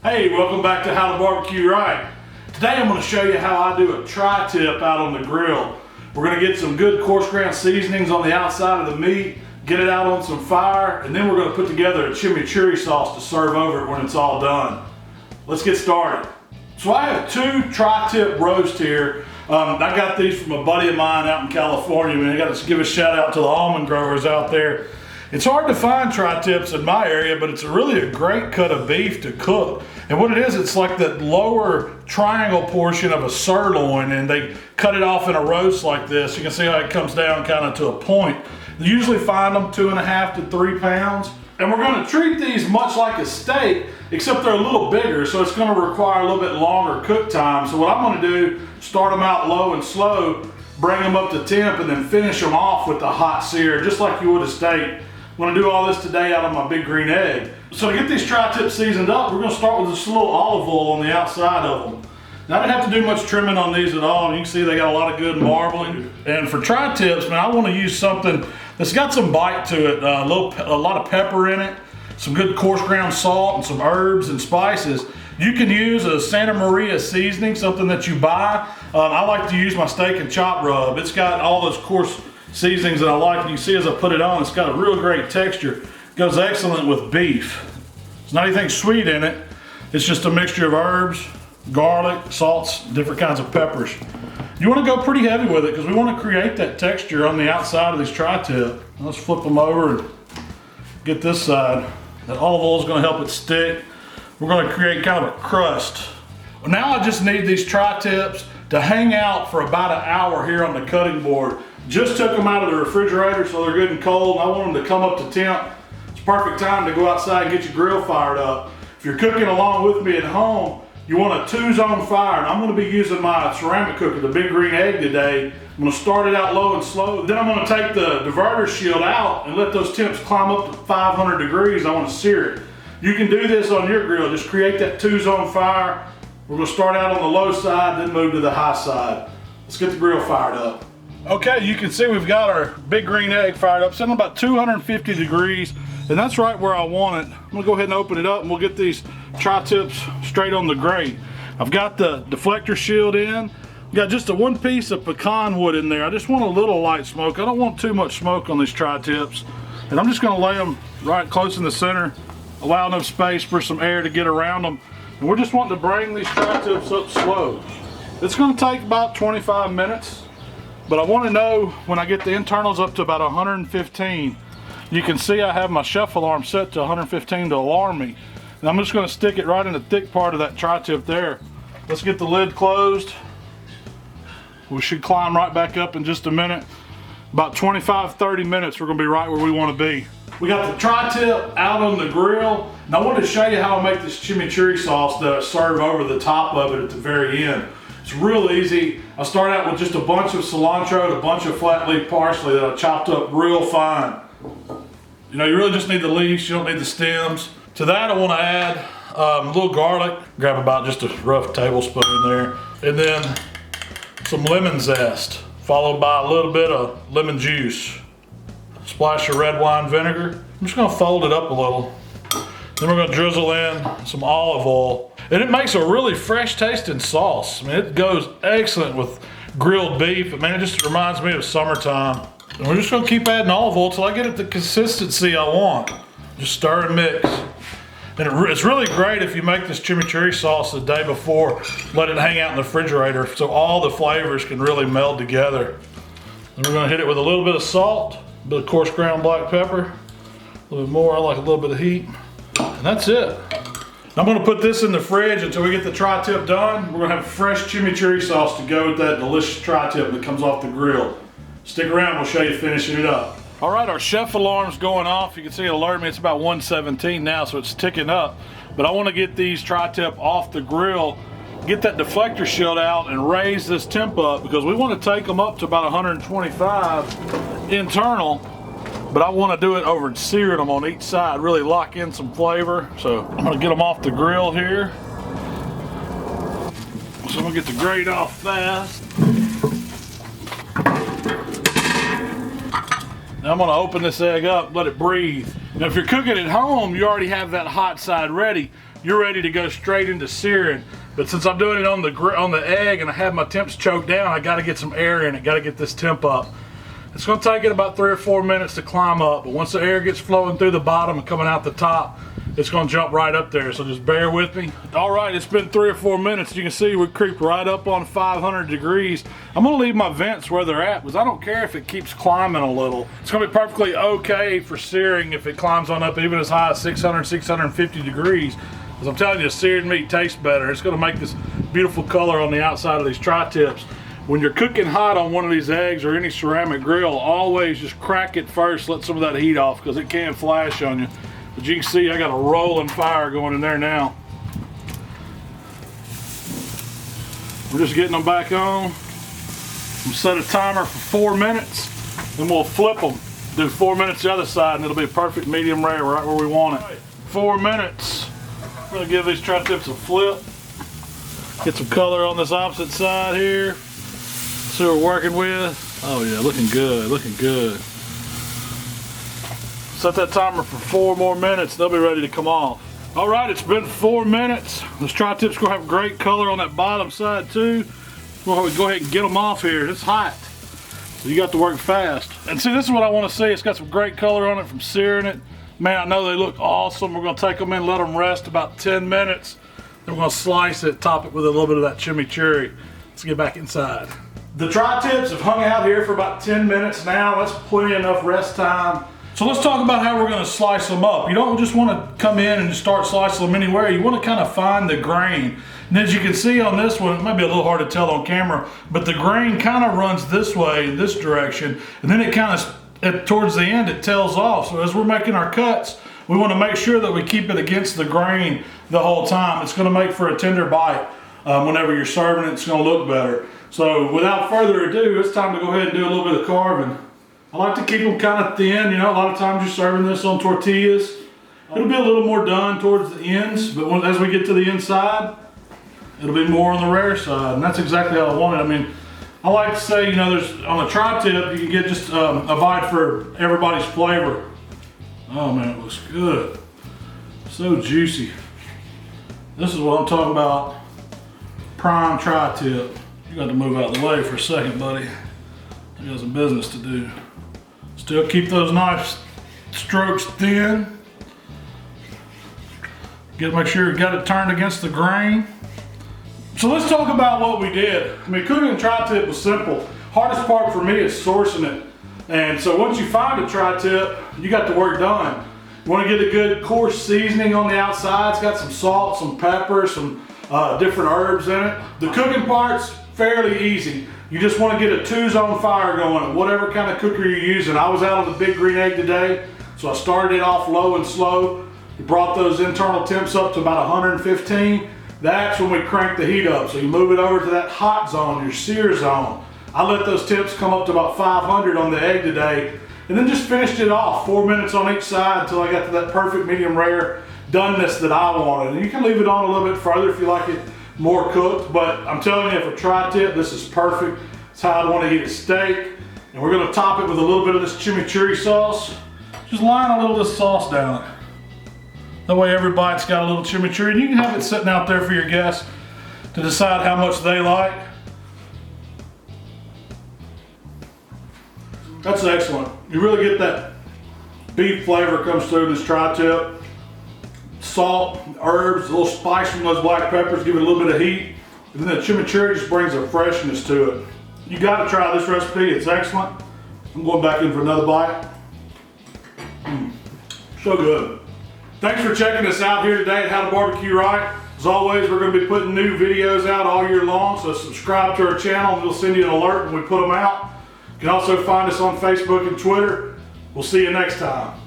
Hey, welcome back to How to Barbecue Right. Today I'm going to show you how I do a tri-tip out on the grill. We're going to get some good coarse ground seasonings on the outside of the meat, get it out on some fire, and then we're going to put together a chimichurri sauce to serve over it when it's all done. Let's get started. So I have two tri-tip roast here. I got these from a buddy of mine out in California. Man, I got to give a shout out to the almond growers out there. It's hard to find tri-tips in my area, but it's really a great cut of beef to cook. And what it is, it's like that lower triangle portion of a sirloin, and they cut it off in a roast like this. You can see how it comes down kind of to a point. You usually find them 2.5 to 3 pounds. And we're going to treat these much like a steak, except they're a little bigger, so it's going to require a little bit longer cook time. So what I'm going to do, start them out low and slow, bring them up to temp, and then finish them off with the hot sear, just like you would a steak. I'm going to do all this today out of my big green egg. So to get these tri-tips seasoned up, we're going to start with just a little olive oil on the outside of them. Now, I didn't have to do much trimming on these at all. You can see they got a lot of good marbling. And for tri-tips, man, I want to use something that's got some bite to it, a lot of pepper in it, some good coarse ground salt, and some herbs and spices. You can use a Santa Maria seasoning, something that you buy. I like to use my steak and chop rub. It's got all those coarse seasonings that I like, and you see as I put it on, it's got a real great texture. It goes excellent with beef. There's not anything sweet in it. It's just a mixture of herbs, garlic, salts, different kinds of peppers. You want to go pretty heavy with it because we want to create that texture on the outside of these tri-tip. Let's flip them over and get this side. That olive oil is going to help it stick. We're going to create kind of a crust. Now I just need these tri-tips to hang out for about an hour here on the cutting board. Just took them out of the refrigerator so they're good and cold. I want them to come up to temp. It's perfect time to go outside and get your grill fired up. If you're cooking along with me at home, you want a 2-zone fire. And I'm going to be using my ceramic cooker, the big green egg today. I'm going to start it out low and slow. Then I'm going to take the diverter shield out and let those temps climb up to 500 degrees. I want to sear it. You can do this on your grill. Just create that 2-zone fire. We're going to start out on the low side, then move to the high side. Let's get the grill fired up. Okay, you can see we've got our big green egg fired up, sitting about 250 degrees, and that's right where I want it. I'm gonna go ahead and open it up and we'll get these tri-tips straight on the grate. I've got the deflector shield in. Got just a 1 piece of pecan wood in there. I just want a little light smoke. I don't want too much smoke on these tri-tips. And I'm just gonna lay them right close in the center, allow enough space for some air to get around them. And we're just wanting to bring these tri-tips up slow. It's gonna take about 25 minutes. But I want to know when I get the internals up to about 115. You can see I have my Chef Alarm set to 115 to alarm me. And I'm just going to stick it right in the thick part of that tri-tip there. Let's get the lid closed. We should climb right back up in just a minute. About 25-30 minutes, we're going to be right where we want to be. We got the tri-tip out on the grill. And I wanted to show you how I make this chimichurri sauce that I serve over the top of it at the very end. It's real easy. I start out with just a bunch of cilantro and a bunch of flat leaf parsley that I chopped up real fine. You know, you really just need the leaves, you don't need the stems. To that I want to add a little garlic. Grab about just a rough tablespoon in there. And then some lemon zest, followed by a little bit of lemon juice. Splash of red wine vinegar. I'm just going to fold it up a little. Then we're going to drizzle in some olive oil. And it makes a really fresh tasting sauce. I mean, it goes excellent with grilled beef. I mean, it just reminds me of summertime. And we're just gonna keep adding olive oil till I get it the consistency I want. Just stir and mix. And it's really great if you make this chimichurri sauce the day before. Let it hang out in the refrigerator so all the flavors can really meld together. And we're gonna hit it with a little bit of salt, a bit of coarse ground black pepper, a little bit more, I like a little bit of heat. And that's it. I'm going to put this in the fridge until we get the tri-tip done. We're going to have fresh chimichurri sauce to go with that delicious tri-tip that comes off the grill. Stick around, we'll show you finishing it up. All right, our Chef Alarm's going off. You can see it alert me. It's about 117 now, so it's ticking up. But I want to get these tri-tip off the grill, get that deflector shield out, and raise this temp up because we want to take them up to about 125 internal. But I want to do it over and sear them on each side, really lock in some flavor. So I'm going to get them off the grill here. So I'm going to get the grate off fast. Now I'm going to open this egg up, let it breathe. Now if you're cooking at home, you already have that hot side ready. you're ready to go straight into searing. But since I'm doing it on the egg and I have my temps choked down, I got to get some air in it, got to get this temp up. It's going to take it about 3 or 4 minutes to climb up, but once the air gets flowing through the bottom and coming out the top, it's going to jump right up there, so just bear with me. All right, it's been 3 or 4 minutes. You can see we creeped right up on 500 degrees. I'm going to leave my vents where they're at because I don't care if it keeps climbing a little. It's going to be perfectly okay for searing if it climbs on up even as high as 600, 650 degrees. Because I'm telling you, seared meat tastes better. It's going to make this beautiful color on the outside of these tri-tips. When you're cooking hot on one of these eggs or any ceramic grill, always just crack it first, let some of that heat off because it can flash on you. But you can see I got a rolling fire going in there now. We're just getting them back on. We'll set a timer for 4 minutes, then we'll flip them. Do 4 minutes the other side and it'll be a perfect medium rare right where we want it. 4 minutes. We're gonna give these tri-tips a flip. Get some color on this opposite side here. See what we're working with. Oh yeah, looking good, looking good. Set that timer for 4 more minutes, they'll be ready to come off. All right, it's been 4 minutes. This tri-tip's gonna have great color on that bottom side too. We'll go ahead and get them off here. It's hot, so you got to work fast. And see, this is what I wanna see. It's got some great color on it from searing it. Man, I know they look awesome. We're gonna take them in, let them rest about 10 minutes. Then we're gonna slice it, top it with a little bit of that chimichurri. Let's get back inside. The tri-tips have hung out here for about 10 minutes now. That's plenty enough rest time. So let's talk about how we're gonna slice them up. You don't just wanna come in and just start slicing them anywhere. You wanna kind of find the grain. And as you can see on this one, it might be a little hard to tell on camera, but the grain kind of runs this way, in this direction, and then it kind of, towards the end, it tails off. So as we're making our cuts, we wanna make sure that we keep it against the grain the whole time. It's gonna make for a tender bite. Whenever you're serving it, it's gonna look better. So without further ado, it's time to go ahead and do a little bit of carving. I like to keep them kind of thin. You know, a lot of times you're serving this on tortillas. It'll be a little more done towards the ends, but as we get to the inside, it'll be more on the rare side. And that's exactly how I want it. I mean, I like to say, you know, there's on a tri-tip, you can get just a bite for everybody's flavor. Oh man, it looks good. So juicy. This is what I'm talking about. Prime tri-tip. You got to move out of the way for a second, buddy. You got some business to do. Still keep those knife strokes thin. Make sure you got it turned against the grain. So let's talk about what we did. I mean, cooking a tri-tip was simple. Hardest part for me is sourcing it. And so once you find a tri-tip, you got the work done. You want to get a good coarse seasoning on the outside. It's got some salt, some pepper, some different herbs in it. The cooking part's fairly easy. You just want to get a 2-zone fire going, whatever kind of cooker you're using. I was out on the big green egg today, so I started it off low and slow. We brought those internal temps up to about 115. That's when we crank the heat up. So you move it over to that hot zone, your sear zone. I let those temps come up to about 500 on the egg today, and then just finished it off 4 minutes on each side until I got to that perfect medium rare doneness that I wanted. And you can leave it on a little bit further if you like it more cooked, but I'm telling you, for a tri-tip, this is perfect. It's how I want to eat a steak. And we're going to top it with a little bit of this chimichurri sauce. Just line a little of this sauce down. That way every bite's got a little chimichurri. And you can have it sitting out there for your guests to decide how much they like. That's excellent. You really get that beef flavor comes through this tri-tip. Salt, herbs, a little spice from those black peppers, give it a little bit of heat. And then the chimichurri just brings a freshness to it. You gotta try this recipe, it's excellent. I'm going back in for another bite. So good. Thanks for checking us out here today at How to Barbecue Right. As always, we're gonna be putting new videos out all year long, so subscribe to our channel and we'll send you an alert when we put them out. You can also find us on Facebook and Twitter. We'll see you next time.